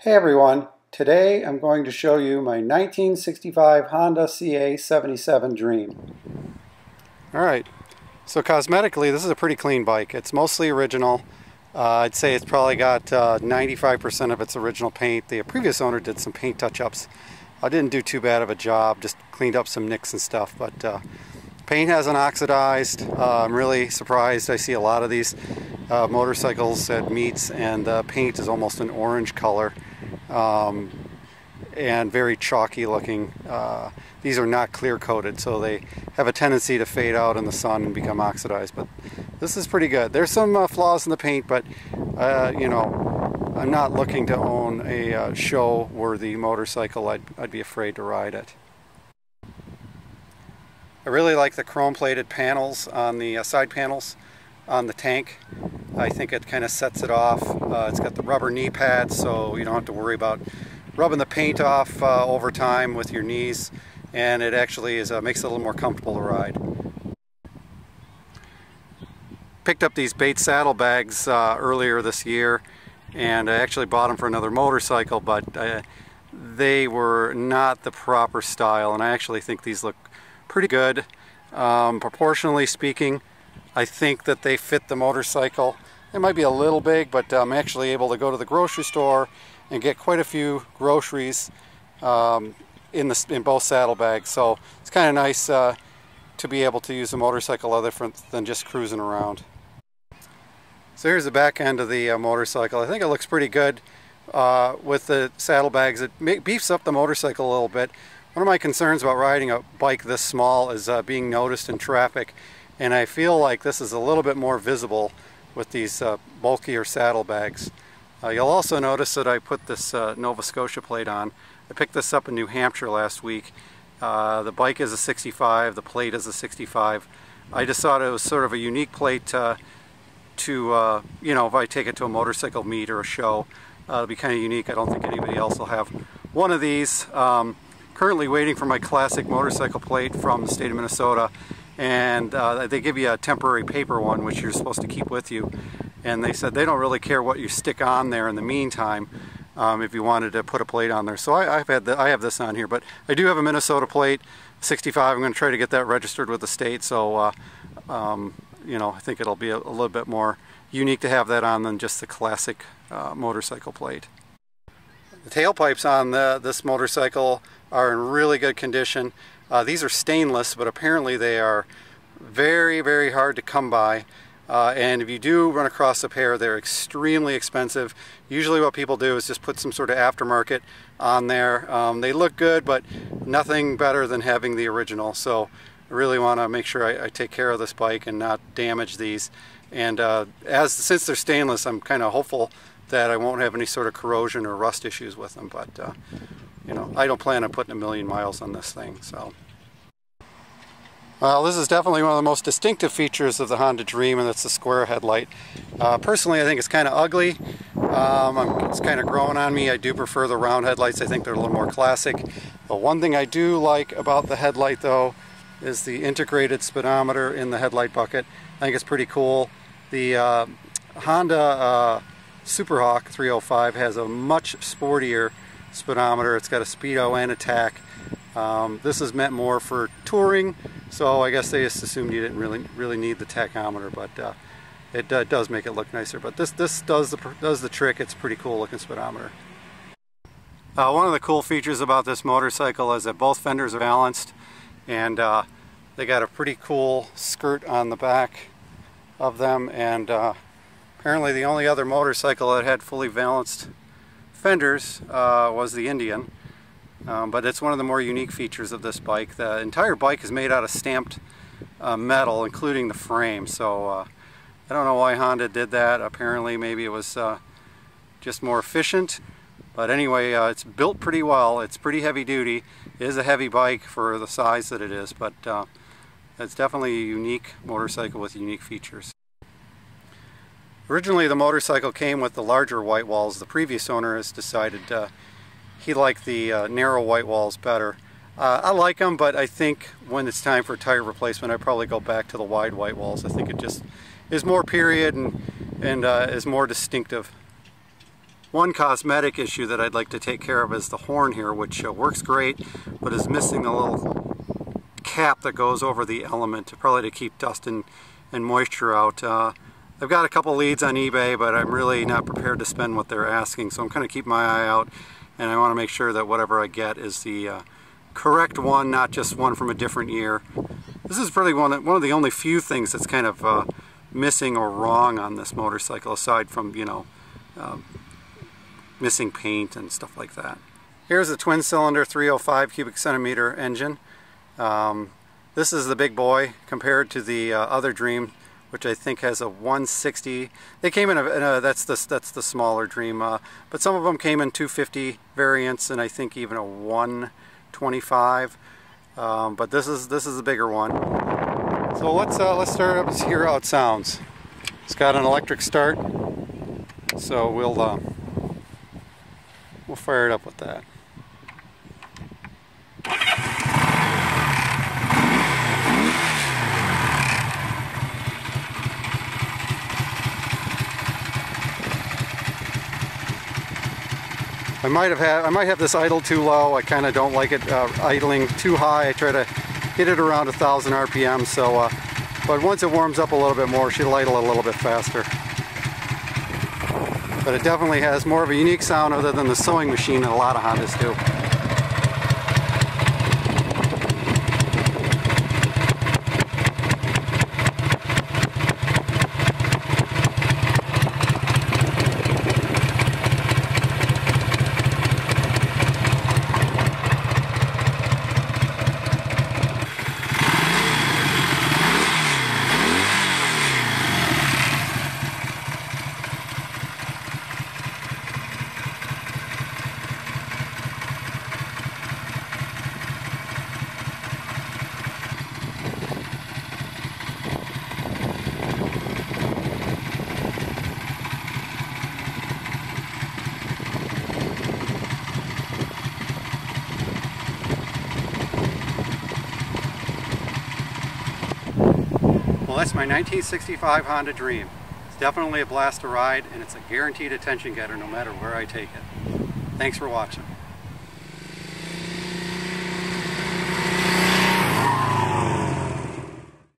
Hey everyone, today I'm going to show you my 1965 Honda CA77 Dream. Alright, so cosmetically this is a pretty clean bike. It's mostly original. I'd say it's probably got 95% of its original paint. The previous owner did some paint touch-ups. I didn't do too bad of a job, just cleaned up some nicks and stuff, but paint hasn't oxidized. I'm really surprised. I see a lot of these motorcycles at meets and the paint is almost an orange color. And very chalky looking. These are not clear coated, so they have a tendency to fade out in the sun and become oxidized, but this is pretty good. There's some flaws in the paint, but you know, I'm not looking to own a show worthy motorcycle. I'd be afraid to ride it. I really like the chrome plated panels on the side panels on the tank. I think it kind of sets it off. It's got the rubber knee pads, so you don't have to worry about rubbing the paint off over time with your knees, and it actually makes it a little more comfortable to ride. Picked up these Bates saddlebags earlier this year, and I actually bought them for another motorcycle, but they were not the proper style, and I actually think these look pretty good. Proportionally speaking, I think that they fit the motorcycle. They might be a little big, but I'm actually able to go to the grocery store and get quite a few groceries in both saddlebags. So it's kind of nice to be able to use a motorcycle other than just cruising around. So here's the back end of the motorcycle. I think it looks pretty good with the saddlebags. It beefs up the motorcycle a little bit. One of my concerns about riding a bike this small is being noticed in traffic, and I feel like this is a little bit more visible with these bulkier saddlebags. You'll also notice that I put this Nova Scotia plate on. I picked this up in New Hampshire last week. The bike is a 65, the plate is a 65. I just thought it was sort of a unique plate to you know, if I take it to a motorcycle meet or a show, it'll be kind of unique. I don't think anybody else will have one of these. Currently waiting for my classic motorcycle plate from the state of Minnesota, and they give you a temporary paper one which you're supposed to keep with you, and they said they don't really care what you stick on there in the meantime if you wanted to put a plate on there. So I have this on here, but I do have a Minnesota plate, 65. I'm going to try to get that registered with the state, so you know, I think it'll be a little bit more unique to have that on than just the classic motorcycle plate. The tailpipes on this motorcycle are in really good condition. These are stainless, but apparently they are very, very hard to come by. And if you do run across a pair, they're extremely expensive. Usually what people do is just put some sort of aftermarket on there. They look good, but nothing better than having the original. So I really want to make sure I take care of this bike and not damage these. And since they're stainless, I'm kind of hopeful that I won't have any sort of corrosion or rust issues with them, but you know, I don't plan on putting 1,000,000 miles on this thing. So, well, this is definitely one of the most distinctive features of the Honda Dream, and that's the square headlight. Personally, I think it's kind of ugly. It's kind of growing on me. I do prefer the round headlights. I think they're a little more classic. The one thing I do like about the headlight, though, is the integrated speedometer in the headlight bucket. I think it's pretty cool. The Honda Superhawk 305 has a much sportier speedometer. It's got a speedo and attack. This is meant more for touring, so I guess they just assumed you didn't really need the tachometer, but it does make it look nicer. But this does the trick. It's a pretty cool looking speedometer. One of the cool features about this motorcycle is that both fenders are balanced, and they got a pretty cool skirt on the back of them, and apparently the only other motorcycle that had fully balanced fenders was the Indian, but it's one of the more unique features of this bike. The entire bike is made out of stamped metal, including the frame, so I don't know why Honda did that. Apparently maybe it was just more efficient, but anyway, it's built pretty well. It's pretty heavy duty. It is a heavy bike for the size that it is, but it's definitely a unique motorcycle with unique features. Originally the motorcycle came with the larger white walls. The previous owner has decided he liked the narrow white walls better. I like them, but I think when it's time for tire replacement, I'd probably go back to the wide white walls. I think it just is more period and is more distinctive. One cosmetic issue that I'd like to take care of is the horn here, which works great, but is missing a little cap that goes over the element, probably to keep dust and moisture out. I've got a couple leads on eBay, but I'm really not prepared to spend what they're asking, so I'm kind of keeping my eye out, and I want to make sure that whatever I get is the correct one, not just one from a different year. This is really one of the only few things that's kind of missing or wrong on this motorcycle, aside from, you know, missing paint and stuff like that. Here's a twin-cylinder 305 cubic centimeter engine. This is the big boy compared to the other Dream, which I think has a 160. They came in that's the smaller Dream, but some of them came in 250 variants, and I think even a 125. But this is the bigger one. So let's start up and hear how it sounds. It's got an electric start, so we'll fire it up with that. I might have this idle too low. I kind of don't like it idling too high. I try to hit it around 1,000 RPM. So, but once it warms up a little bit more, she'll idle a little bit faster. But it definitely has more of a unique sound other than the sewing machine that a lot of Hondas do. Well, that's my 1965 Honda Dream. It's definitely a blast to ride, and it's a guaranteed attention getter no matter where I take it. Thanks for watching.